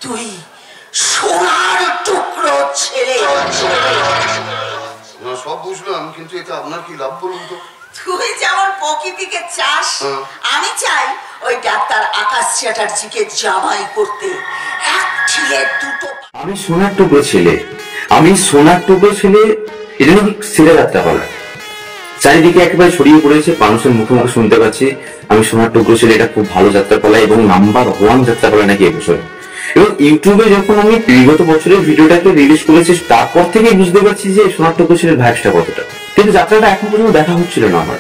তুই সোনার টুকরো ছেলে। সব বুঝলাম, কিন্তু এটা আপনার কি লাভ বলুন তো? তুই যেমন প্রকৃতিকে চাস, আমি চাই ওই ডাক্তার আকাশ চ্যাটার্জিকে জামাই করতে। এক ছেলে দুটো। আমি সোনার টুকরো ছেলে, আমি সোনার টুকরো ছেলে, এটা নাকি ছেলে যাত্রাপালা। চারিদিকে একেবারে ছড়িয়ে পড়েছে, মানুষের মুখে মুখে শুনতে পাচ্ছি আমি সোনার টুকরো ছেলে, এটা খুব ভালো যাত্রাপালা এবং নাম্বার 1 যাত্রাপালা নাকি এবছর। এবং ইউটিউবে যখন আমি বিগত বছরের ভিডিওটাকে রিলিজ করেছি, তারপর থেকে বুঝতে পারছি যে সোনার টুকরো ছেলের ভাইবসটা কতটা। কিন্তু যাত্রাটা এখন পর্যন্ত দেখা হচ্ছিল না আমার,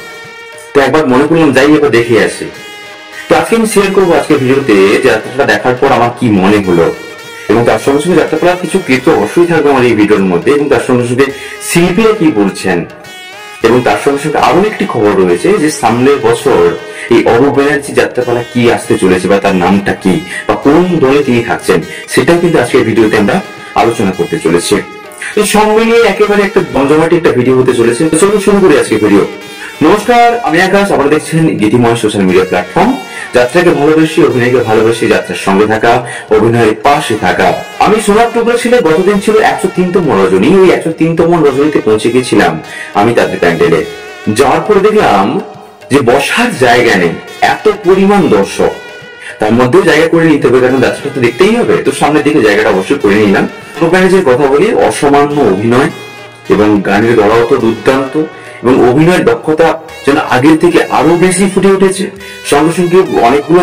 তো একবার মনে করলাম যাই এবার দেখে আসি। তো আজকে আমি শেয়ার করবো আজকে ভিডিওতে যাত্রাটা দেখার পর আমার কি মনে হলো, এবং তার সঙ্গে সঙ্গে যাত্রাপালার কিছু কৃত অবশ্যই থাকবে আমার এই ভিডিওর মধ্যে, এবং তার সঙ্গে সঙ্গে শিল্পীরা কি বলছেন, এবং তার সঙ্গে সঙ্গে আরো একটি খবর রয়েছে যে সামনের বছর এই অরূপ ব্যানার্জি যাত্রাপালা কি আসতে চলেছে বা তার নামটা কি বা কোন দলে তিনি থাকছেন, সেটাও কিন্তু আজকের ভিডিওতে আমরা আলোচনা করতে চলেছি। তো সব মিলিয়ে একেবারে একটা জমজমাটি একটা ভিডিও হতে চলেছে। তো চলুন শুরু করি আজকে ভিডিও। নমস্কার, আমি আকাশ, আপনারা দেখছেন গীতিময় সোশ্যাল মিডিয়া প্ল্যাটফর্ম। যাত্রাকে ভালোবাসি, অভিনয়কে ভালোবাসি, যাত্রার সঙ্গে থাকা, অভিনয়ের পাশে থাকা। আমি সোনার টুকরো ছেলে গতদিন ছিল 103তম রজনী। ওই 103তম রজনীতে পৌঁছে গেছিলাম আমি তাদের প্যান্ডেলে। যাওয়ার পরে দেখলাম যে বসার জায়গা নেই, এত পরিমাণ দর্শক। তার মধ্যেও জায়গা করে নিতে হবে, কারণ যাত্রাটা তো দেখতেই হবে। তো সামনের দিকে জায়গাটা অবশ্যই করে নিলাম। ব্যানার্জির কথা বলি, অসামান্য অভিনয় এবং গানের গলাও তো দুর্দান্ত, এবং অভিনয়ের দক্ষতা যেন আগের থেকে আরো বেশি ফুটে উঠেছে। সঙ্গে সঙ্গে অনেকগুলো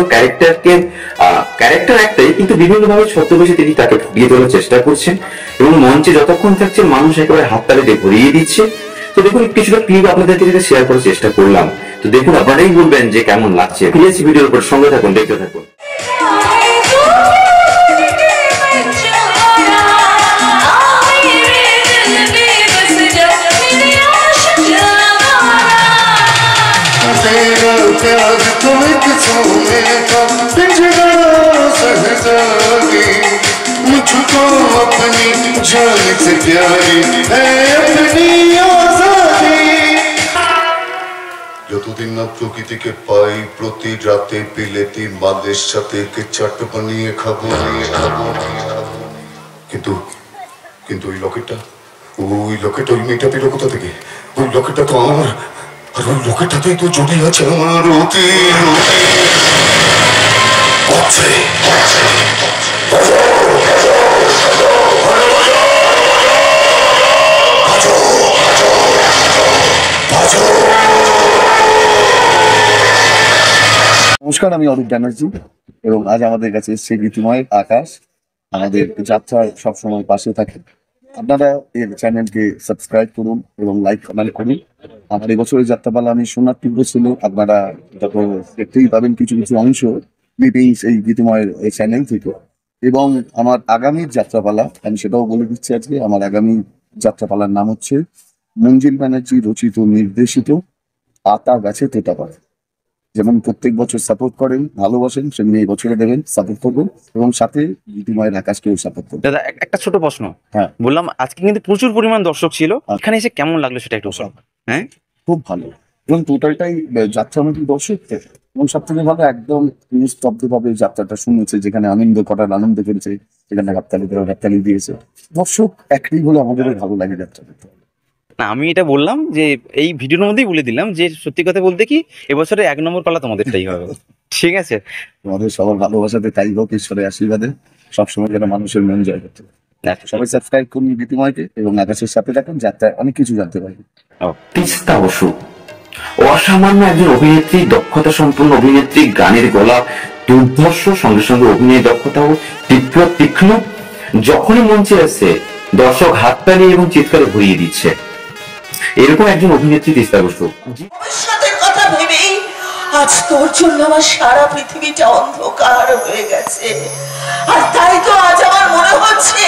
ক্যারেক্টার একটাই, কিন্তু বিভিন্ন ভাবে ছদ্মবেশে তিনি তাকে ফুটিয়ে তোলার চেষ্টা করছেন, এবং মঞ্চে যতক্ষণ থাকছে মানুষ একেবারে হাততালিতে ভরিয়ে দিচ্ছে। তো দেখুন কিছুটা ক্লিপ আপনাদেরকে যেটা শেয়ার করার চেষ্টা করলাম। তো দেখুন, আপনারাই বলবেন যে কেমন লাগছে। ফিরেছি ভিডিওর উপর, সঙ্গে থাকুন, দেখতে থাকুন। प्यार तुम्हें किसने का पिंजरा सहजागी, मुझको अपनी जान से प्यारी है अपनी आजादी। যতদিন না প্রকৃতিকে পাই, প্রতি রাতে বিলেতি মাদের সাথে চাট বানিয়ে খাবো। কিন্তু কিন্তু ওই লকেটটা, ওই মেয়েটা পেল কোথা থেকে? ওই লকেটটা তো আমার, আর ওই লোকেরটাতেই তো জড়িয়ে আছে আমার অতি। নমস্কার, আমি অরূপ ব্যানার্জি, এবং আজ আমাদের কাছে এসছে গীতিময় আকাশ। আমাদের যাত্রার সবসময় পাশে থাকে। আপনারা এর চ্যানেলকে সাবস্ক্রাইব করুন এবং লাইক কমেন্ট করুন। আমার এবছরের যাত্রাপালা আমি সোনার টুকরো ছিল, আপনারা যত দেখতেই পাবেন কিছু কিছু অংশ ক্লিপিংস এই গীতিময়ের এই চ্যানেল থেকে। এবং আমার আগামীর যাত্রাপালা আমি সেটাও বলে দিচ্ছি আজকে। আমার আগামী যাত্রাপালার নাম হচ্ছে মঞ্জিল ব্যানার্জি রচিত নির্দেশিত আতা গাছে তোতাপাড়া। যেমন প্রত্যেক বছর সাপোর্ট করেন, ভালোবাসেন, সেমনি এই বছরে দেবেন, সাপোর্ট করবেন, এবং সাথে গীতিময়ের আকাশকেও সাপোর্ট করবেন। দাদা একটা ছোট প্রশ্ন, হ্যাঁ বললাম আজকে কিন্তু প্রচুর পরিমাণ দর্শক ছিল, এখানে এসে কেমন লাগলো সেটা একটু বলুন। হ্যাঁ খুব ভালো, এবং টোটালটাই যাত্রামুখী দর্শক, এবং সব থেকে ভালো একদম নিস্তব্ধ ভাবে যাত্রাটা শুনেছে, যেখানে আনন্দ করার আনন্দ করেছে, যেখানে হাততালি দিয়েছে দর্শক। একটাই হলো আমাদের ভালো লাগে যাত্রা দেখতে। না, আমি এটা বললাম যে এই ভিডিওর মধ্যেই বলে দিলাম যে সত্যি কথা বলতে কি এবছরে 1 নম্বর পালা তোমাদেরটাই হবে। ঠিক আছে, তোমাদের সবার ভালোবাসাতে তাই হোক, ঈশ্বরের আশীর্বাদে সবসময় যেন মানুষের মন জয় করতে। সবাই সাবস্ক্রাইব করুন গীতিময়কে, এবং আকাশের সাথে থাকুন, যাত্রায় অনেক কিছু জানতে পারবেন। তিস্তা বসু অসামান্য একজন অভিনেত্রী, দক্ষতা সম্পন্ন অভিনেত্রী, গানের গলা দুর্ধর্ষ, সঙ্গে সঙ্গে অভিনয় দক্ষতাও তীক্ষ্ণ। যখনই মঞ্চে আসছে দর্শক হাততালি এবং চিৎকারে ভরিয়ে দিচ্ছে, এরকম একজন অভিনেত্রী তিস্তা বসু। ভবিষ্যতের কথা ভেবেই আজ তোর জন্য আমার সারা পৃথিবীটা অন্ধকার হয়ে গেছে। আর তাই তো আজ আমার মনে হচ্ছে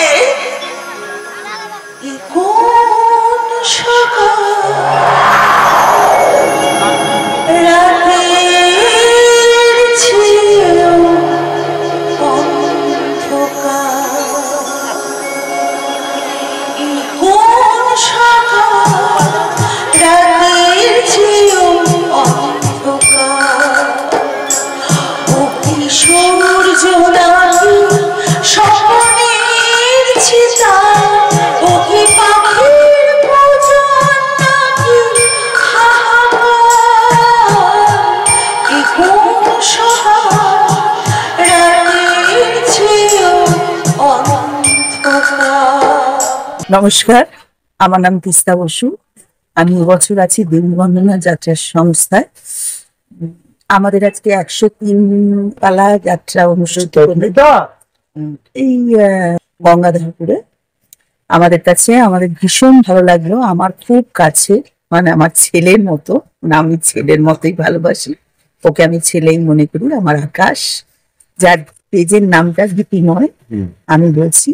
কোন সকাল রাতের ছিল অন্ধকার, কোন সকাল রাতের ছিল অন্ধকার, ও কি সূর্য নাকি নমস্কার, আমার নাম তিস্তা বসু। আমি এবছর আছি দেবী বন্দনা যাত্রার সংস্থায়। আমাদের আজকে 103 পালা যাত্রা অনুষ্ঠিত হলো এই গঙ্গাধরপুরে। আমাদের কাছে আমাদের ভীষণ ভালো লাগলো। আমার খুব কাছে, মানে আমার ছেলের মতো, আমি ছেলের মতোই ভালোবাসি ওকে, আমি ছেলেই মনে করি। আমার আকাশ, যার পেজের নামটা গীতিময়, আমি বলছি।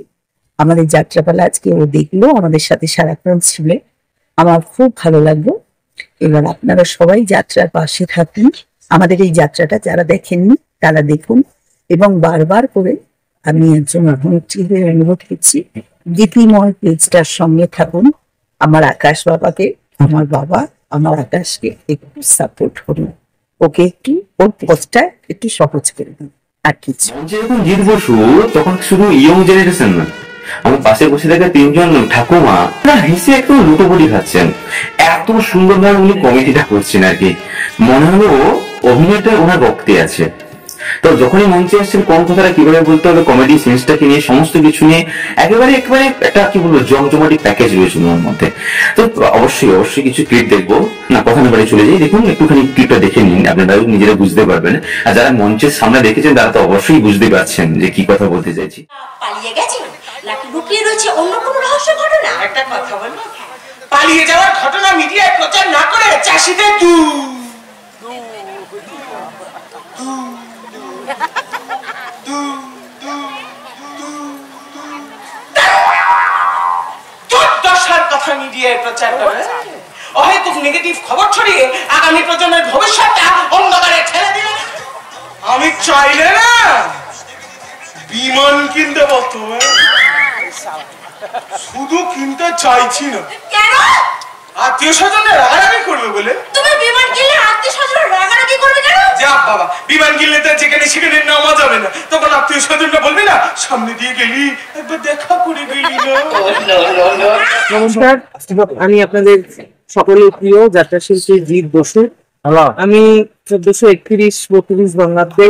আমাদের যাত্রাপালা আজকে ও দেখলো, আমাদের সাথে সারাক্ষণ ছিল, আমার খুব ভালো লাগলো। এবার আপনারা সবাই যাত্রার পাশে থাকুন। আমাদের এই যাত্রাটা যারা দেখেননি তারা দেখুন, এবং বারবার করে আমি একজন অভিনেত্রীদের অনুরোধ করছি, গীতিময় পেজটার সঙ্গে থাকুন। আমার আকাশ বাবাকে, আমার বাবা আমার আকাশকে একটু সাপোর্ট করুন, ওকে একটু ওর পথটা একটু সহজ করে দিন, আর কিছু। যখন জিৎ বসু তখন শুধু ইয়ং জেনারেশন না, আমার পাশে বসে থাকা 3 জন ঠাকুমা হেসে একদম লুটোপুটি খাচ্ছেন। এত সুন্দরভাবে উনি কমেডিটা করছেন আর কি, মনে হলো অভিনয়টা ওনার রক্তে আছে। তো যখনই মঞ্চে আসছেন কোন কথাটা কিভাবে বলতে হবে, কমেডি সেন্সটাকে নিয়ে, সমস্ত কিছু নিয়ে একেবারে একটা কি বলবো জমজমাটি প্যাকেজ রয়েছে ওনার মধ্যে। তো অবশ্যই কিছু ক্লিপ দেখবো না, কথা না বাড়ি চলে যাই। দেখুন একটুখানি ক্লিপটা দেখে নিন, আপনারা নিজেরা বুঝতে পারবেন। আর যারা মঞ্চের সামনে দেখেছেন তারা তো অবশ্যই বুঝতে পারছেন যে কি কথা বলতে চাইছি। পালিয়ে গেছে নাকি লুকিয়ে রয়েছে অন্য কোনো রহস্য ঘটনা? একটা কথা বলবো, পালিয়ে যাওয়ার ঘটনা মিডিয়ায় প্রচার না করে চাষিদের দুর্দশার কথা মিডিয়ায় প্রচার করে অহেতুক নেগেটিভ খবর ছড়িয়ে আগামী প্রজন্মের ভবিষ্যৎটা অন্ধকারে ঠেলে দিল। আমি চাইলে না বিমান কিনতে পারতো, শুধু কিনতে চাইছি না। কেন? আত্মীয় স্বজনরা রাগারাগি করবে বলে। তুমি বিমান কিনলে আত্মীয় স্বজনরা রাগারাগি করবে কেন? যা বাবা, বিমান কিনলে তো যেখানে সেখানে নামা যাবে না, তখন আত্মীয় স্বজনরা বলবে না সামনে দিয়ে গেলি একবার দেখা করে গেলি না। নমস্কার, আমি আপনাদের সকলের প্রিয় যাত্রা শিল্পী জিৎ বসু। আমি 1431-32 বঙ্গাব্দে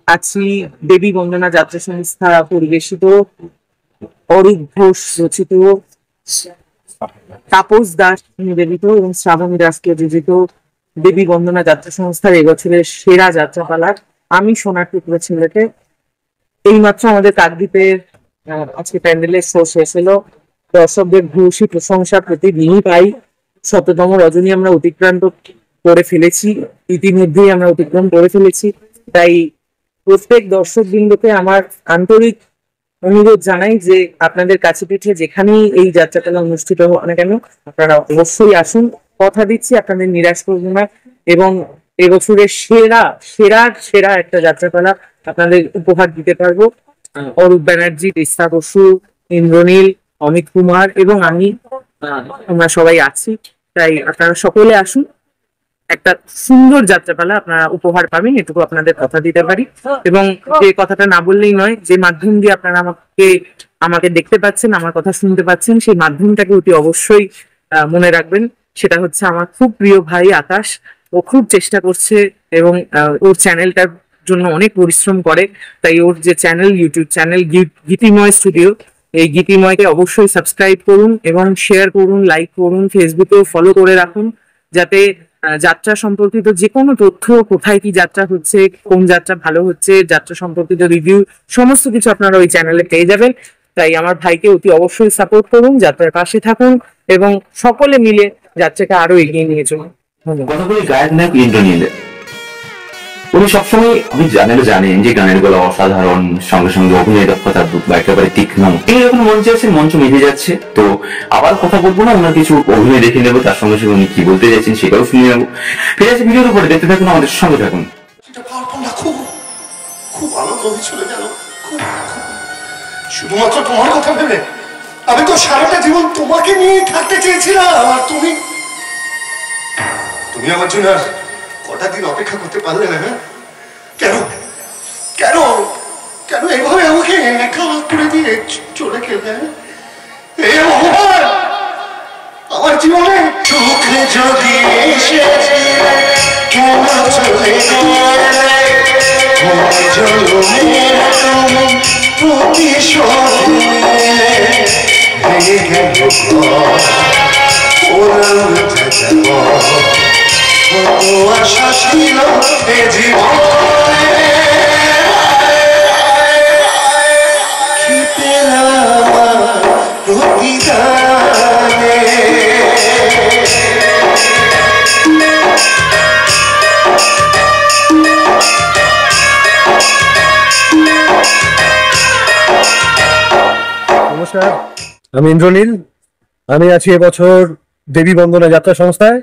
আছি দেবী বন্দনা যাত্রা সংস্থা পরিবেশিত, অরূপ ঘোষ রচিত, তাপস দাস নিবেদিত এবং শ্রাবণী দাসকে রচিত দেবী বন্দনা যাত্রা সংস্থার এবছরের সেরা যাত্রাপালা আমি সোনার টুকরো ছেলেতে। এইমাত্র আমাদের কাকদ্বীপের আজকে প্যান্ডেলের শো শেষ হলো। দর্শকদের ভূয়সী প্রশংসা প্রতিদিনই পাই। 100তম রজনী আমরা অতিক্রান্ত করে ফেলেছি, ইতিমধ্যেই আমরা অতিক্রম করে ফেলেছি। তাই প্রত্যেক দর্শক বৃন্দকে আমার আন্তরিক অনুরোধ জানাই যে আপনাদের কাছে পিঠে যেখানেই এই যাত্রাপালা অনুষ্ঠিত হোক না কেন, আপনারা অবশ্যই আসুন। কথা দিচ্ছি আপনাদের নিরাশ করব না, এবং এবছরের সেরা একটা যাত্রাপালা আপনাদের উপহার দিতে পারবো। অরূপ ব্যানার্জি, তিস্তা বসু, ইন্দ্রনীল, অমিত কুমার এবং আমরা সবাই আছি। তাই আপনারা সকলে আসুন, একটা সুন্দর যাত্রাপালা আপনারা উপহার পাবেন, এটুকু আপনাদের কথা দিতে পারি। এবং যে কথাটা না বললেই নয়, যে মাধ্যম দিয়ে আপনারা আমাকে দেখতে পাচ্ছেন, আমার কথা শুনতে পাচ্ছেন, সেই মাধ্যমটাকে অতি অবশ্যই মনে রাখবেন। সেটা হচ্ছে আমার খুব প্রিয় ভাই আকাশ। ও খুব চেষ্টা করছে এবং ওর চ্যানেলটার জন্য অনেক পরিশ্রম করে। তাই ওর যে চ্যানেল, ইউটিউব চ্যানেল গীতিময় স্টুডিও, এই গীতিময়কে অবশ্যই সাবস্ক্রাইব করুন এবং শেয়ার করুন, লাইক করুন, ফেসবুকেও ফলো করে রাখুন, যাতে যাত্রা সম্পর্কিত যে কোনো তথ্য, কোথায় কি যাত্রা হচ্ছে, কোন যাত্রা ভালো হচ্ছে, যাত্রা সম্পর্কিত রিভিউ, সমস্ত কিছু আপনারা ওই চ্যানেলে পেয়ে যাবেন। তাই আমার ভাইকে অতি অবশ্যই সাপোর্ট করুন, যাত্রার পাশে থাকুন এবং সকলে মিলে যাত্রাকে আরো এগিয়ে নিয়ে চলুন। কথা বলি গায়ক নায়ক ইন্দ্রনীল। উনি সবসময় আপনি জানেন যে গানের গলা অসাধারণ, সঙ্গে সঙ্গে অভিনয় দক্ষতা একেবারে তীক্ষ্ণ। তিনি যখন মঞ্চে আছেন মঞ্চ মেঘে যাচ্ছে। তো আবার কথা বলবো না, ওনার কিছু অভিনয় দেখে নেবো, তার সঙ্গে সঙ্গে উনি কি বলতে চাইছেন সেটাও শুনে নেবো। ফিরে আছে ভিডিওর উপরে, দেখতে থাকুন, আমাদের সঙ্গে থাকুন। খুব আনন্দ হয়েছিল জানো, শুধুমাত্র তোমার কথা ভেবে। আমি তো সারাটা জীবন তোমাকে নিয়ে থাকতে চেয়েছিলাম, আর তুমি আমার জন্য কটা দিন অপেক্ষা করতে পারলে না? কেন কেন কেন এভাবে আমাকে একা করে দিয়ে চলে গেলে? আমার জীবনে সুখ যদি এসেছে কেন চলে গেলে? প্রতিশোধ ভেঙে গেল ওরাল কত আশা ছিল এ জীবনে কি পেলাম প্রতিদানে নমস্কার, আমি ইন্দ্রনীল। আমি আছি এবছর দেবী বন্দনা যাত্রা সংস্থায়।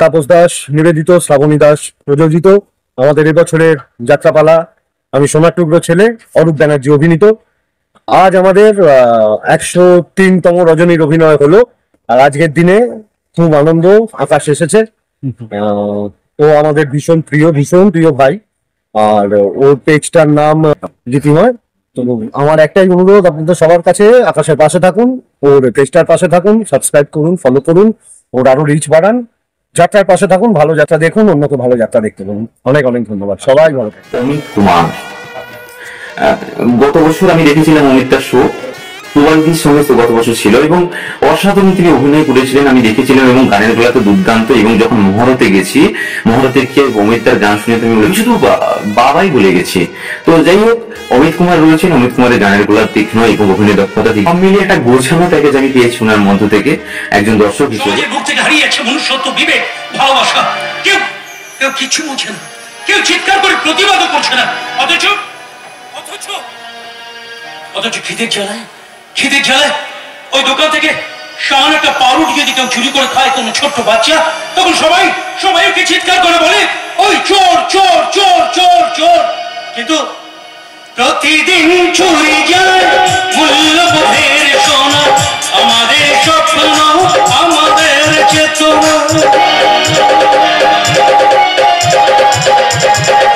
তাপস দাস নিবেদিত, শ্রাবণী দাস প্রযোজিত আমাদের এবছরের যাত্রাপালা আমি সোনার টুকরো ছেলে, অরূপ ব্যানার্জি অভিনীত। আজ আমাদের 103তম রজনীর অভিনয় হলো। আর আজকের দিনে খুব আনন্দ, আকাশ এসেছে। ও আমাদের ভীষণ প্রিয় ভাই। আর ওর পেজটার নাম গীতিময়। তো আমার একটাই অনুরোধ আপনাদের সবার কাছে, আকাশের পাশে থাকুন, ওর পেজটার পাশে থাকুন, সাবস্ক্রাইব করুন, ফলো করুন, ওর আরো রিচ বাড়ান, যাত্রার পাশে থাকুন, ভালো যাত্রা দেখুন, অন্যকে ভালো যাত্রা দেখতে পারুন। অনেক অনেক ধন্যবাদ, সবাই ভালো থাকুন। অমিত কুমার, গত বছর আমি দেখেছিলাম অমিতার শো প্রবালদির সঙ্গে গত বছর ছিল এবং অসাধারণ তিনি অভিনয় করেছিলেন, আমি দেখেছিলাম। এবং গানের গুলা তো দুর্দান্ত। এবং যখন মহরতে গেছি, মহরতে গিয়ে অমিতার গান শুনে তুমি শুধু বাবাই বলে গেছি। তো যাই হোক, অমিত কুমার রয়েছেন, অমিত কুমারের গানের গুলা তীক্ষ্ণ এবং অভিনয় দক্ষতা সব মিলিয়ে একটা গোছানো প্যাকেজ আমি পেয়েছি ওনার মধ্য থেকে একজন দর্শক হিসেবে। বুক থেকে হারিয়েছে মনুষ্যত্ব, বিবেক, ভালোবাসা। কেউ কেউ কিছু বুঝে না, কেউ চিৎকার করে প্রতিবাদও করছে না। অথচ খিদের জ্বালায় ওই দোকান থেকে সামান্য একটা পাউরুটি যদি কেউ চুরি করে খায় কোনো ছোট্ট বাচ্চা, তখন সবাই ওকে চিৎকার করে বলে ওই চোর চোর চোর চোর চোর। কিন্তু প্রতিদিন চুরি যায় মূল্যবোধের সোনা, আমাদের স্বপ্ন, আমাদের চেতনা।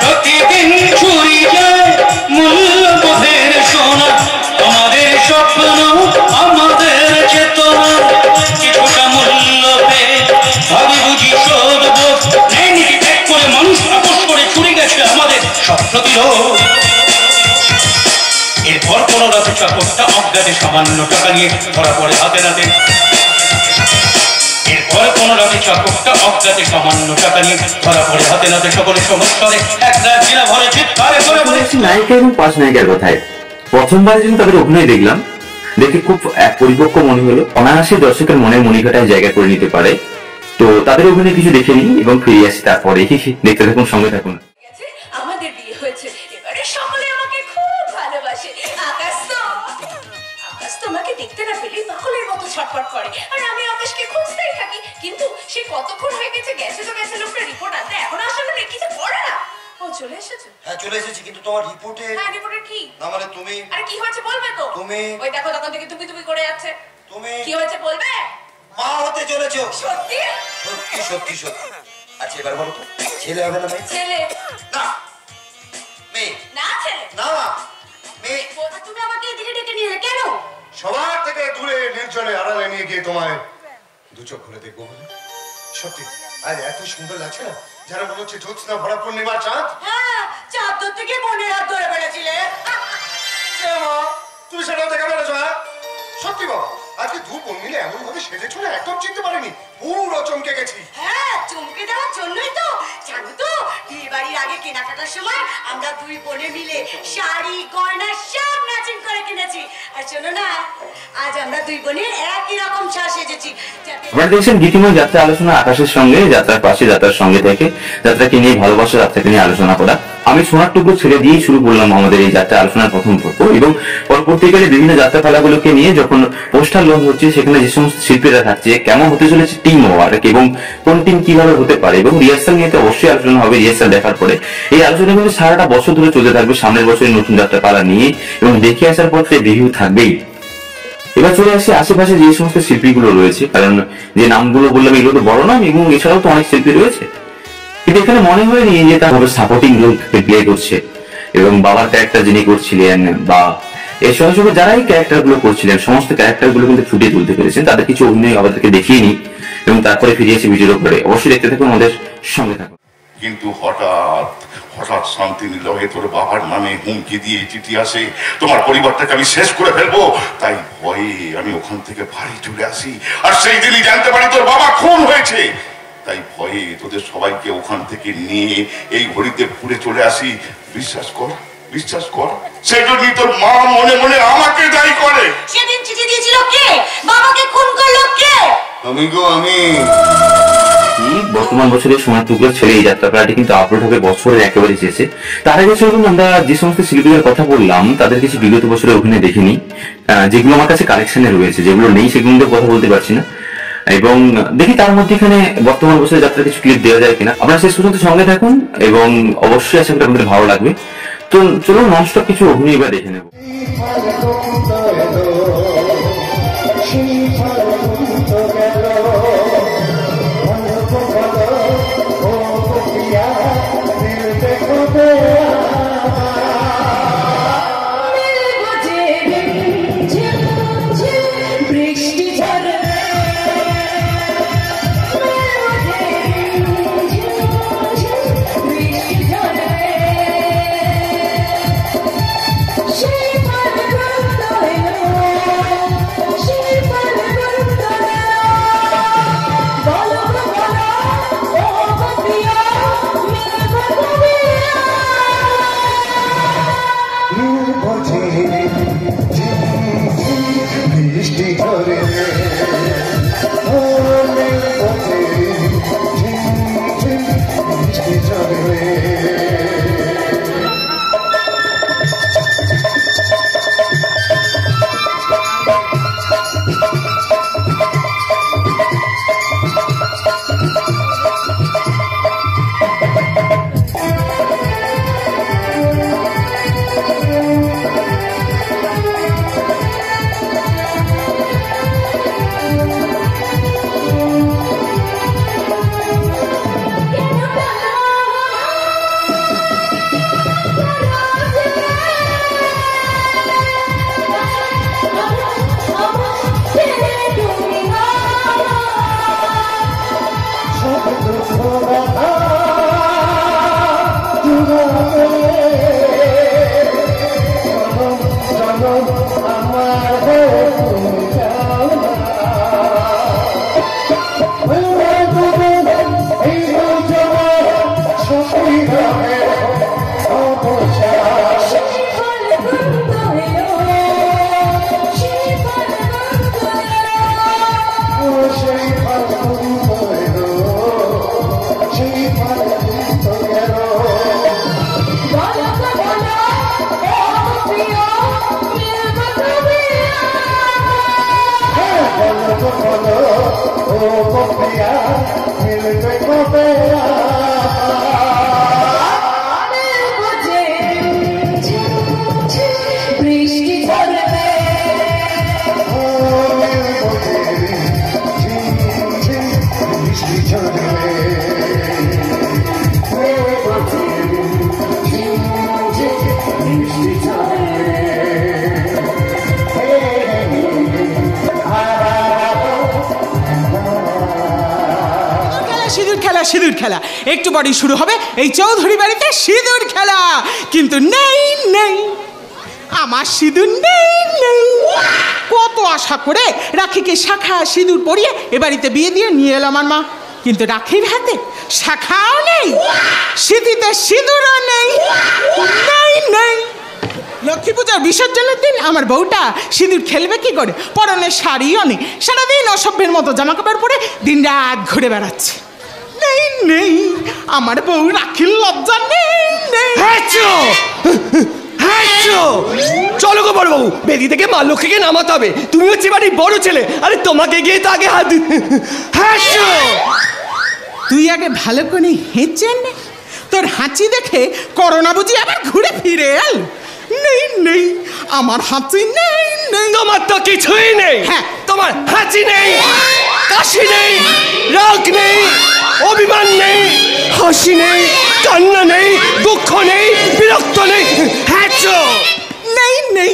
প্রতিদিন চুরি যায় মূল্যবোধের সোনা, আমাদের স্বপ্ন, আমাদের চেতনা। কিছুটা মূল্য পেয়ে ভাবি বুঝি শোধবোধ নেই নাকি ত্যাগ করে মানুষ আপোষ করে চুরি গেছে আমাদের সব প্রতিরোধ। এরপর কোন রাতে চাকরটা অজ্ঞাতে সামান্য টাকা নিয়ে ধরা পড়ে হাতে নাতে। এরপর কোন রাতে চাকরটা অজ্ঞাতে সামান্য টাকা নিয়ে ধরা পড়ে হাতে নাতে। সকলে সমস্যারে এক রাত দিনা ভরে চিৎকারে করে বলে নায়িকা এবং পাঁচ নায়িকার কথায় প্রথমবার যখন তাদের অভিনয় দেখলাম, দেখে খুব এক পরিপক্ক মনে হলো। অনায়াসে দর্শকের মনের মনিকাটায় জায়গা করে নিতে পারে। তো তাদের অভিনয় কিছু দেখে নিই এবং ফিরে আসি তারপরে। দেখতে থাকুন, সঙ্গে থাকুন। আমাদের বিয়ে হয়েছে, এবারে সকলে আমাকে খুব ভালোবাসে। আকাশ তোমাকে দেখতে না পেলে পাগলের মতো ছটফট করে, আর আমি আকাশকে খুঁজতেই থাকি। কিন্তু সে কতক্ষণ হয়ে গেছে, গেছে লোকটা রিপোর্ট আনতে, এখন আসলে কিছু করে না। ও চলে এসেছে? হ্যাঁ চলে এসেছি, কিন্তু তোমার রিপোর্টে। হ্যাঁ রিপোর্টে কি? না মানে তুমি। আরে কি হয়েছে বলবে তো? তুমি ওই দেখো তখন থেকে তুমি করে যাচ্ছে। তুমি কি হয়েছে বলবে? মা হতে চলেছো। সত্যি সত্যি সত্যি সত্যি। আচ্ছা এবার বলো তো, ছেলে হবে না মেয়ে? ছেলে না মেয়ে। না ছেলে না মেয়ে। তুমি আমাকে এদিকে ডেকে নিয়ে এলে কেন? সবার থেকে দূরে নির্জনে আড়ালে নিয়ে গিয়ে তোমায় দু চোখ খুলে দেখবো বলে। সত্যি আজ এত সুন্দর লাগছে না, যারা মনে হচ্ছে জ্যোৎস্না ভরা পূর্ণিমা চাঁদ। হ্যাঁ, চাঁদ ধরতে গিয়ে মনের হাত ধরে বেড়েছিলে। তুমি সেটাও দেখা বেড়েছো? হ্যাঁ সত্যি বাবা, আজকে দু বোন মিলে এমন ভাবে সেজেছো না, একদম চিনতে পারিনি, পুরো চমকে গেছি। হ্যাঁ, চমকে দেওয়ার জন্যই তো। জানো তো, বিয়ে বাড়ির আগে কেনাকাটার সময় আমরা দুই বোনে মিলে শাড়ি গয়না সব ম্যাচিং করে কিনেছি। আর শোনো না, আজ আমরা দুই বোনে একই রকম সেজেছি। আপনারা দেখছেন গীতিময় যাত্রা আলোচনা, আকাশের সঙ্গে, যাত্রার পাশে, যাত্রার সঙ্গে থেকে, যাত্রাকে নিয়ে ভালোবাসা, যাত্রাকে নিয়ে আলোচনা করা। আমি সোনার টুকরো ছেড়ে দিয়েই শুরু করলাম আমাদের এই যাত্রা আলোচনার প্রথম পর্ব। এবং পরবর্তীকালে বিভিন্ন যাত্রাপালাগুলোকে নিয়ে যখন পোস্টার লঞ্চ হচ্ছে, সেখানে যে সমস্ত শিল্পীরা থাকছে, কেমন হতে চলেছে টিম ওয়ার্ক এবং কোন টিম কিভাবে হতে পারে, এবং রিহার্সাল নিয়ে তো অবশ্যই আলোচনা হবে। রিহার্সাল দেখার পরে এই আলোচনা কিন্তু সারাটা বছর ধরে চলতে থাকবে, সামনের বছরের নতুন যাত্রাপালা নিয়ে, এবং দেখে আসার পর রিভিউ থাকবেই। এবার চলে আসে আশেপাশে যে সমস্ত শিল্পীগুলো রয়েছে, কারণ যে নামগুলো বললাম এগুলো তো বড় নাম, এবং এছাড়াও তো অনেক শিল্পী রয়েছে। কিন্তু এখানে মনে হয়নি যে তার সাপোর্টিং রোল প্লে করছে, এবং বাবার ক্যারেক্টার যিনি করছিলেন বা এর সঙ্গে সঙ্গে যারাই ক্যারেক্টার গুলো করছিলেন, সমস্ত ক্যারেক্টার গুলো কিন্তু ফুটিয়ে তুলতে পেরেছেন। তাদের কিছু অভিনয় আমাদেরকে দেখিয়ে নি এবং তারপরে ফিরে এসে ভিডিওর উপরে। অবশ্যই দেখতে থাকুন, আমাদের সঙ্গে থাকুন। কিন্তু হঠাৎ হঠাৎ শান্তিনী লহে তোর বাবার নামে হুমকি দিয়ে চিঠি আসে, তোমার পরিবারটাকে আমি শেষ করে ফেলবো। তাই ভয়ে আমি ওখান থেকে বাড়ি চলে আসি, আর সেই দিনই জানতে পারি তোর বাবা খুন হয়েছে। তাই ভয়ে তোদের সবাইকে ওখান থেকে নিয়ে এই হরিদেবপুরে চলে আসি। বিশ্বাস কর, বিশ্বাস কর, সেই জন্যই তোর মা মনে মনে আমাকে দায়ী করে। সেদিন চিঠি দিয়েছিল কে? বাবাকে খুন করলো কে? আমি গো আমি। বর্তমান বছরের সময় টুকরো ছেলে এই যাত্রাপালাটি কিন্তু আপলোড হবে বছরের একেবারে শেষে। তার আগে চলুন আমরা যে সমস্ত শিল্পীদের কথা বললাম তাদের কিছু বিগত বছরের অভিনয় দেখে নিই, যেগুলো আমার কাছে কালেকশনে রয়েছে, যেগুলো নেই সেগুলো নিয়ে কথা বলতে পারছি না, এবং দেখি তার মধ্যে এখানে বর্তমান বছরের যাত্রা কিছু ক্লিপ দেওয়া যায় কিনা। আপনারা শেষ পর্যন্ত সঙ্গে থাকুন এবং অবশ্যই আশা করি আপনাদের ভালো লাগবে। তো চলুন ননস্টপ কিছু অভিনয় এবার দেখে নেব। সিঁদুর খেলা একটু পরেই শুরু হবে এই চৌধুরী বাড়িতে সিঁদুর খেলা। কিন্তু নেই নেই আমার সিঁদুর নেই নেই। কত আশা করে রাখিকে শাখা সিঁদুর পরিয়ে এ বাড়িতে বিয়ে দিয়ে নিয়ে এলো আমার মা, কিন্তু রাখির হাতে শাখাও নেই, সিঁথিতে সিঁদুরও নেই, নেই নেই। লক্ষ্মী পূজার বিসর্জনের দিন আমার বউটা সিঁদুর খেলবে কি করে? পরনে শাড়িও নেই, সারাদিন অসভ্যের মতো জামা কাপড় পরে দিন রাত ঘুরে বেড়াচ্ছে। নেই নেই আমার বউ রাখির লজ্জা নেই নেই। চলো গো বড়বাবু, বেদি থেকে মা লক্ষ্মীকে নামাতে হবে। তুমি হচ্ছে বাড়ির বড় ছেলে, আরে তোমাকে গিয়ে তো আগে হাত। তুই আগে ভালো করে হেঁচে নে, তোর হাঁচি দেখে করোনা বুঝি আবার ঘুরে ফিরে এল। নেই নেই আমার হাঁচি নেই নেই। তোমার তো কিছুই নেই। হ্যাঁ, তোমার হাঁচি নেই, কাশি নেই, রাগ নেই, অভিমান নেই, হাসি নেই, কান্না নেই, দুঃখ নেই, বিরক্ত নেই। নেই নেই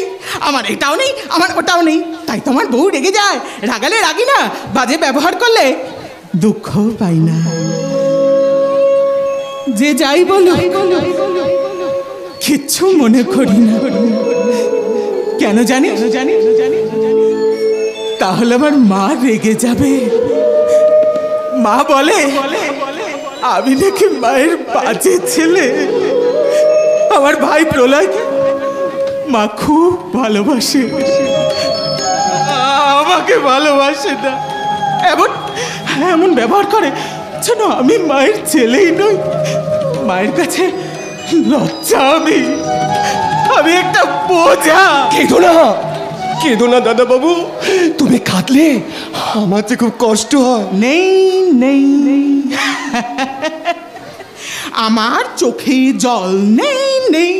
আমার এটাও নেই, আমার ওটাও নেই। তাই তোমার বউ রেগে যায়, রাগালে রাগি না, বাজে ব্যবহার করলে দুঃখ পাই না। যে যাই বলো কিচ্ছু মনে করি না। কেন জানি তাহলে আমার মা রেগে যাবে। মা বলে আমি নাকি মায়ের বাজে ছেলে। আমার ভাই প্রলয় মা খুব ভালোবাসে, আমাকে ভালোবাসে না, এমন ব্যবহার করে যেন আমি মায়ের ছেলেই নই। মায়ের কাছে লজ্জা, আমি একটা বোঝা। কেঁদো না দাদা বাবু, তুমি কাঁদলে আমার যে খুব কষ্ট হয়। নেই আমার চোখে জল নেই।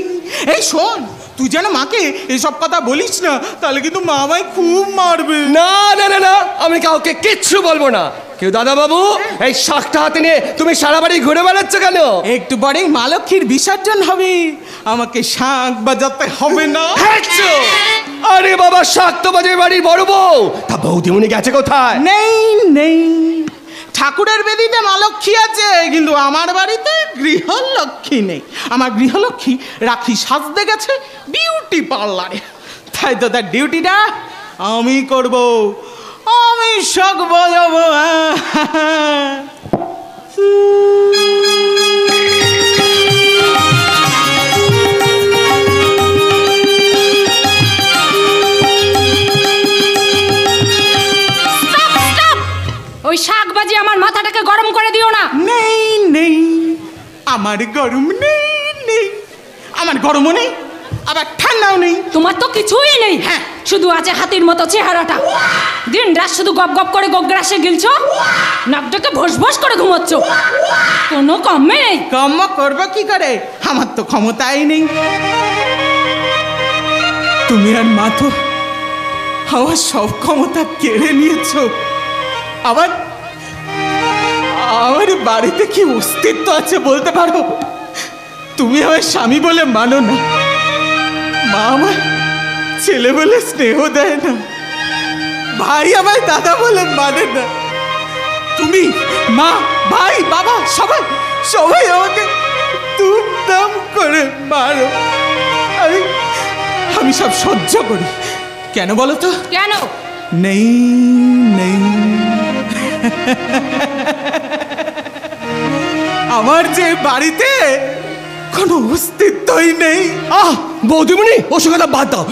এই শোন, তুই যেন মাকে এসব কথা বলিস না, তাহলে কিন্তু মা আমায় খুব মারবে। না, আমি কাউকে কিচ্ছু বলবো না। কেউ দাদা বাবু, এই শাকটা হাতে নিয়ে তুমি সারা বাড়ি ঘুরে বেড়াচ্ছ কেন? একটু পরেই মা লক্ষ্মীর বিসর্জন হবে, আমাকে শাঁখ বাজাতে হবে না। আরে বাবা, শাক তো বাজে বাড়ির বড় বউ, তা বৌদিমণি গেছে কোথায়? নেই ঠাকুরের বেদিতে মা লক্ষ্মী আছে, কিন্তু আমার বাড়িতে গৃহলক্ষ্মী নেই। আমার গৃহলক্ষ্মী রাখি সাজতে গেছে বিউটি পার্লারে, তাই তো তার ডিউটিটা আমি করব, আমি শখ বাজাবো। ওই শাক বাজি আমার মাথাটাকে গরম করে দিও না। নেই আমার গরম নেই, আমার গরমও নেই আবার ঠান্ডাও নেই। তোমার তো কিছুই নেই, হ্যাঁ, শুধু আছে হাতির মতো চেহারাটা। দিন রাত শুধু গপ গপ করে গোগ্রাসে গিলছো, নাকটাকে ভস ভস করে ঘুমোচ্ছ, কোনো কমে নেই। কম করবো কি করে, আমার তো ক্ষমতাই নেই। তুমি আর মা তো আমার সব ক্ষমতা কেড়ে নিয়েছো। আমার বাড়িতে কি অস্তিত্ব আছে বলতে পারো? তুমি আমার স্বামী বলে মানো না, মা আমার ছেলে বলে স্নেহ দেয় না, ভাই আমার দাদা বলে মানে না। তুমি, মা, ভাই, বাবা সবাই আমাকে দুমদাম করে মারো। আমি সব সহ্য করি। কেন বলো তো? কেন? নেই আমার যে বাড়িতে কোনো অস্তিত্বই নেই। বৌদিমণি, ওসব কথা বাদ দাও,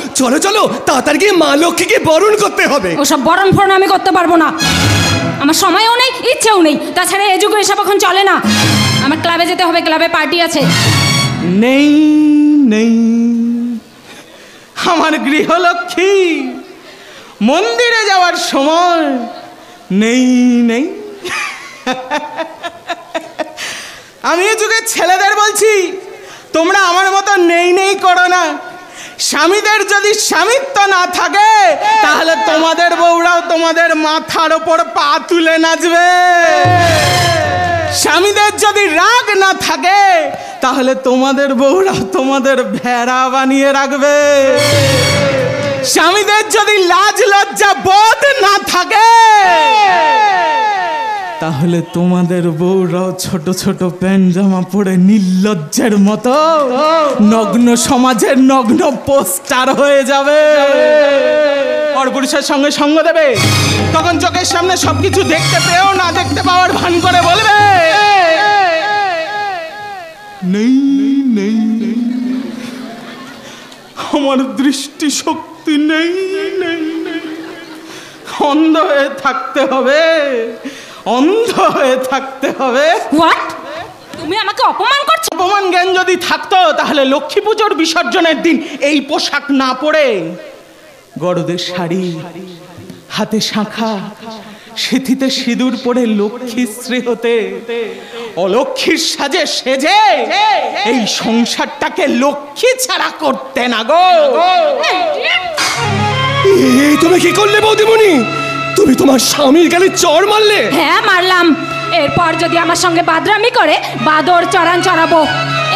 চলো তাড়াতাড়ি গিয়ে মা লক্ষ্মীকে বরণ করতে হবে। ওসব বরণ ফরণ আমি করতে পারবো না, আমার সময়ও নেই, ইচ্ছেও নেই। তাছাড়া এই যুগে এসব এখন চলে না। আমার ক্লাবে যেতে হবে, ক্লাবে পার্টি আছে। নেই আমার গৃহলক্ষ্মী মন্দিরে যাওয়ার সময় নেই। আমি এই যুগের ছেলেদের বলছি, তোমরা আমার মতো নেই করো না। স্বামীদের যদি স্বামিত্ব না থাকে, তাহলে তোমাদের বউরাও তোমাদের মাথার ওপর পা তুলে নাচবে। স্বামীদের যদি রাগ না থাকে, তাহলে তোমাদের বউরাও তোমাদের ভেড়া বানিয়ে রাখবে। স্বামীদের যদি লাজ লজ্জা বোধ না থাকে, তাহলে তোমাদের বউরাও ছোট ছোট প্যান্ট জামা পরে নির্লজ্জের মতো নগ্ন সমাজের নগ্ন পোস্টার হয়ে যাবে। পরপুরুষের সঙ্গে সঙ্গ দেবে, তখন চোখের সামনে সবকিছু দেখতে পেয়েও না দেখতে পাওয়ার ভান করে বলবে নেই। আমার দৃষ্টি শক্তি নেই। অন্ধ হয়ে থাকতে হবে। হোয়াট? তুমি আমাকে অপমান করছো? অপমান জ্ঞান যদি থাকতো, তাহলে লক্ষ্মী পুজোর বিসর্জনের দিন এই পোশাক না পরে গরদের শাড়ি, হাতে শাঁখা, সিঁথিতে সিঁদুর পরে লক্ষ্মীশ্রী হতে, অলক্ষ্মীর সাজে সেজে এই সংসারটাকে লক্ষ্মী ছাড়া করতে না গো। তুমি কি করলে বৌদিমণি? তুমি তোমার স্বামীর গালে চড় মারলে? হ্যাঁ, মারলাম। এরপর যদি আমার সঙ্গে বাদরামি করে, বাদর চড়ান চড়াবো।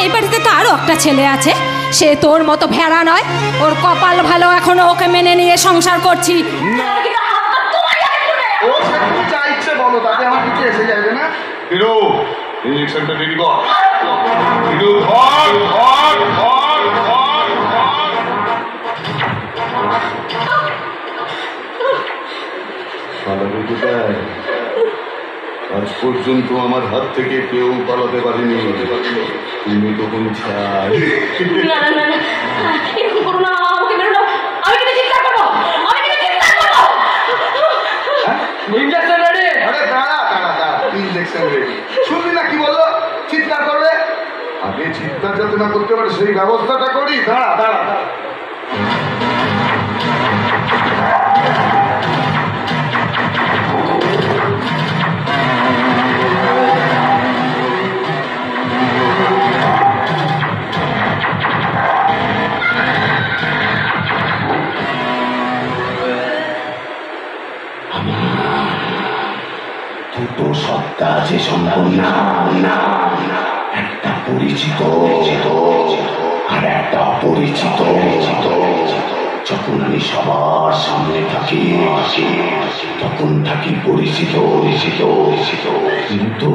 এই বাড়িতে তো আরো একটা ছেলে আছে, সে তোর মতো ভেড়া নয়, ওর কপাল ভালো, এখনো ওকে মেনে নিয়ে সংসার করছি। ইঞ্জেকশনটা রেডি কর। একটু ধর ধর ধর ধর ধর। আজ পর্যন্ত আমার হাত থেকে কেউ পালাতে পারেনি, তুমি তখন ছাড়। এরকম করো না, আমাকে মেরো না, আমি কিন্তু চিৎকার করবো, আমি কিন্তু চিৎকার করবো। Injection ready. আরে দাঁড়া দাঁড়া দাঁড়া, ইঞ্জেকশন রেডি। শুনলি না কি বললো? চিৎকার করবে। আগে চিৎকার যাতে না করতে পারে সেই ব্যবস্থাটা করি। দাঁড়া দাঁড়া দাঁড়া। দুটো সত্তা আছে সম্পূর্ণ, একটা পরিচিত আর একটা অপরিচিত। যখন আমি সবার সামনে থাকি তখন থাকি পরিচিত, কিন্তু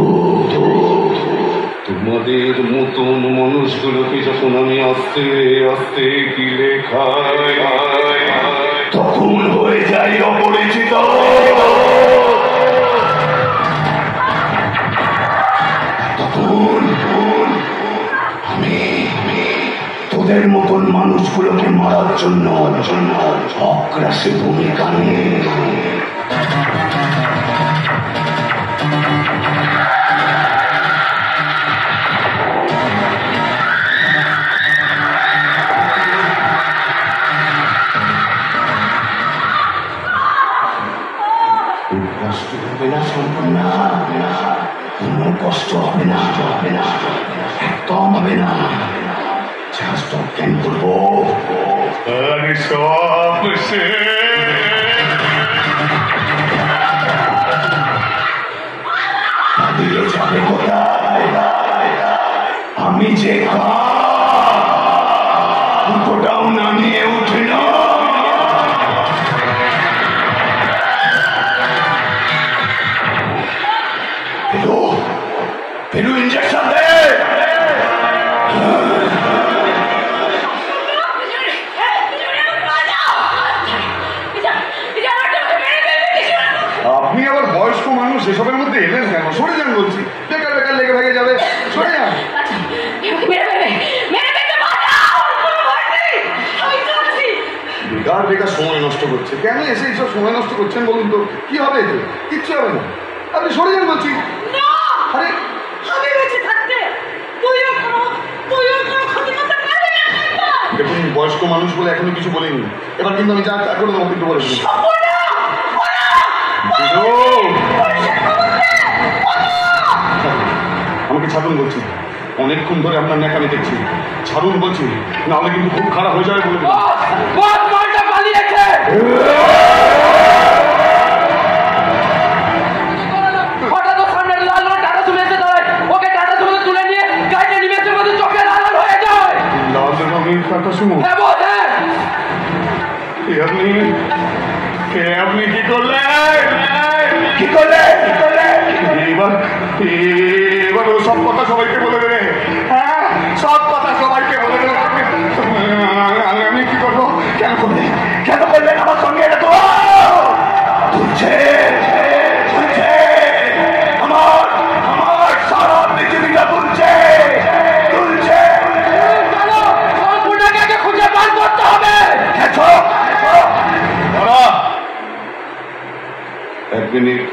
তোমাদের মতন মানুষগুলোকে যখন আমি আস্তে আস্তে গিলে খাই তখন হয়ে যাই অপরিচিত। আমি তোদের মতন মানুষগুলোকে মারার জন্য অগ্রাসী ভূমিকা নিয়ে কষ্ট হবে না, সম্পূর্ণ কোনো কষ্ট হবে না, একদম হবে না। জাস্ট অজ্ঞান করবো। আরে সব দিয়ে যাবে কোথায়? আমি যে দুটোটাও নামিয়ে উঠে না। পেরু ইঞ্জেকশন দে। আপনি আবার বয়স্ক মানুষ, এসবের মধ্যে এলেন কেন? সরে যান বলছি, বেকার বেকার লেগে ভেগে যাবে, সরে যান। বেকার বেকার সময় নষ্ট করছে। কেন এসে এইসব সময় নষ্ট করছেন বলুন তো? কি হবে এতে? কিচ্ছু হবে না, আপনি সরে যান বলছি। আরে দেখুন, বয়স্ক মানুষ বলে এখনো কিছু বলিনি, এবার কিন্তু আমি যা করে দেবো কিন্তু বলে দিই। আমাকে ছাড়ুন বলছি, অনেকক্ষণ ধরে আপনার ন্যাকামি দেখছি, ছাড়ুন বলছি, নাহলে কিন্তু খুব খারাপ হয়ে যাবে বলে দিলাম। আপনি কি করলেন? এবার ও সব কথা সবাইকে বলে দেবে। হ্যাঁ, সব কথা সবাইকে বলে দেবে। আমি কি করবো? কেন করলেন আমার সঙ্গে? এটা তো আমার সারা পৃথিবীটা তুলছে। খুঁজে বার করতে হবে। এক মিনিট।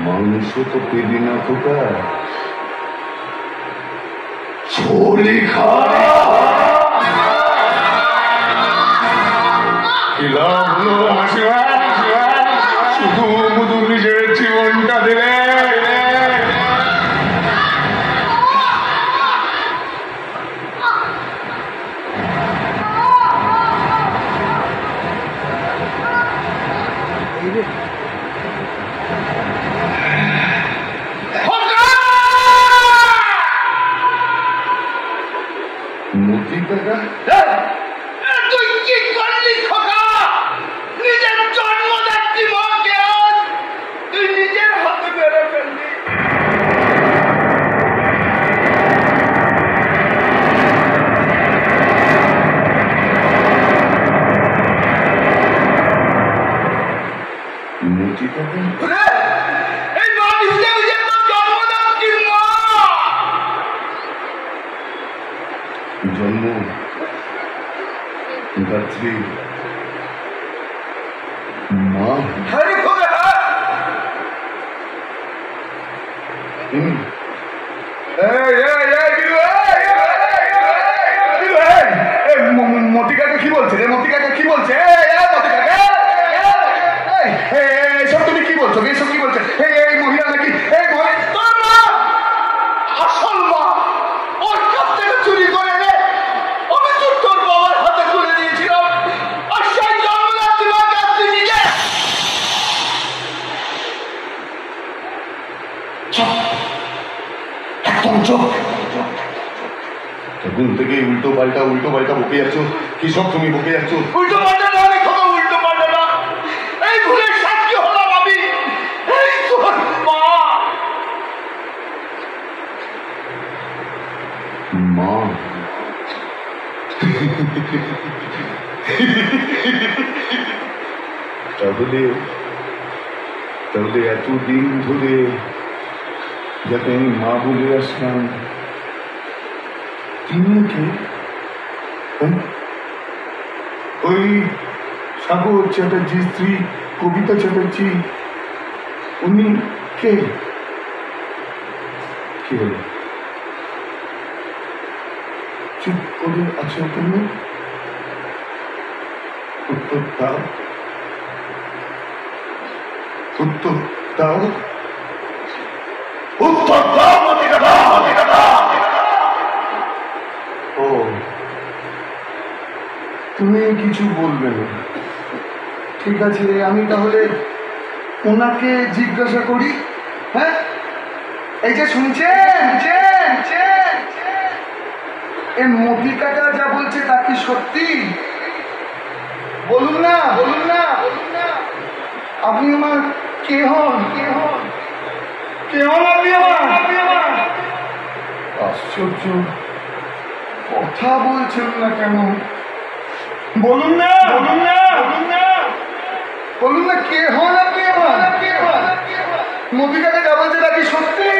মাংস তো পেলি না খোকা, ছোলি খা। কি লাভ হলো মাসিমা? শুধু শুধু নিজের জীবনটা দিলে। আছে মা। মতিকাকে কি বলছে রে? মতিকাকে কি বলছে? এসব তুমি কি বলছো? এসব কি বলছে? এই মহিলা নাকি আসল মা ওর কাছ থেকে চুরি করে এনে আমি তোর বাবার হাতে তুলে দিয়েছিলাম, আর সেই জন্মদাত্রী মাকে আপনি নিজে একদম চোখ তখন থেকে উল্টো পাল্টা বকে যাচ্ছ। কি সব তুমি বকে যাচ্ছ? উল্টো পাল্টা না, আমি খবর উল্টো পাল্টা না, এই ভুলের সাক্ষী হলাম আমি। এই তোর মা তাহলে এতদিন ধরে যাকে আমি মা বলে আসলাম তিনি কে? ওই সাগর চ্যাটার্জির স্ত্রী কবিতা চ্যাটার্জি, উনি কে? কি হলো চুপ করে আছো তুমি? উত্তর দাও, উত্তর দাও, উত্তর দাও। ও তুমি কিছু বলবে না, ঠিক আছে। আমি তাহলে ওনাকে জিজ্ঞাসা করি। হ্যাঁ, এই যে শুনছেন, এই মতিকাটা যা বলছে তা কি সত্যি? বলুন না, আপনি আমার কে হন? আপনি আমার? আশ্চর্য, কথা বলছেন না কেন? বলুন না, কে হন আপনি আমার? মতিকাটা যা বলছে তা কি সত্যি?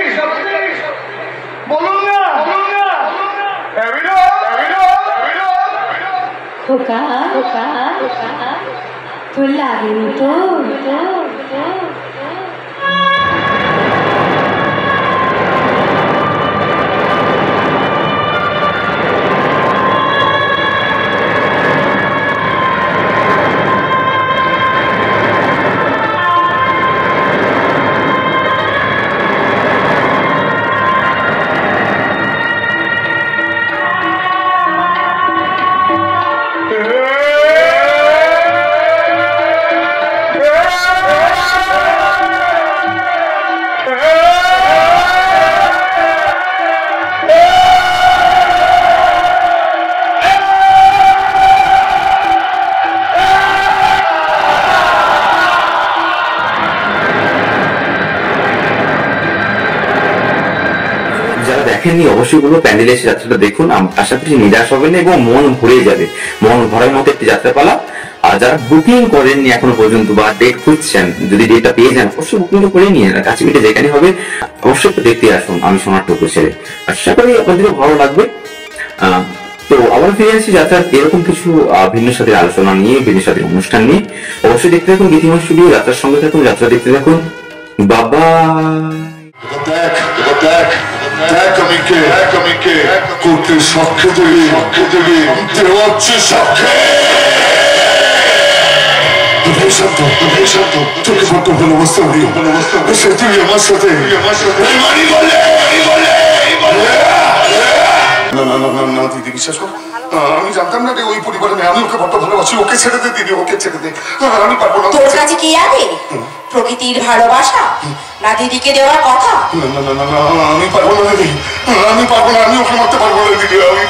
বলুন না। খোকা তোর লাগেনি তো? দেখেননি অবশ্যই বলবো প্যান্ডেলে এসে যাত্রাটা দেখুন, আশা করছি নিরাশ হবেন না এবং মন ভরে যাবে, মন ভরার মতো একটি যাত্রাপালা। আর যারা বুকিং করেননি এখনো পর্যন্ত বা ডেট খুঁজছেন, যদি ডেটটা পেয়ে যান অবশ্যই বুকিংটা করে নিয়ে কাছে পিঠে যেখানে হবে অবশ্যই একটু দেখতে আসুন আমি সোনার টুকরো ছেড়ে। আশা করি আপনাদেরও ভালো লাগবে। তো আবার ফিরে আসছি যাত্রার এরকম কিছু ভিন্ন সাথে আলোচনা নিয়ে, ভিন্ন সাথে অনুষ্ঠান নিয়ে। অবশ্যই দেখতে থাকুন গীতিমা স্টুডিও, যাত্রার সঙ্গে থাকুন, যাত্রা দেখতে থাকুন। বাবা দেখ আমি কে করতে সাক্ষী দেবী দেওয়াচ্ছে সাক্ষী। তোকে বড্ড ভালোবাসতে সে তুই আমার সাথে না দিদি বিশ্বাস কর, আমি জানতাম না ওই পরিবারে নেই। আমি ওকে বড্ড ভালোবাসি, ওকে ছেড়ে দে দিদি, ওকে ছেড়ে দে। আমি পারবো না। তোর কাছে কি আগে প্রকৃতির ভালোবাসা না দিদিকে দেওয়ার কথা? না আমি পারবো না দিদি, আমি পারবো না, আমি ওকে মারতে পারবো না দিদি, আমি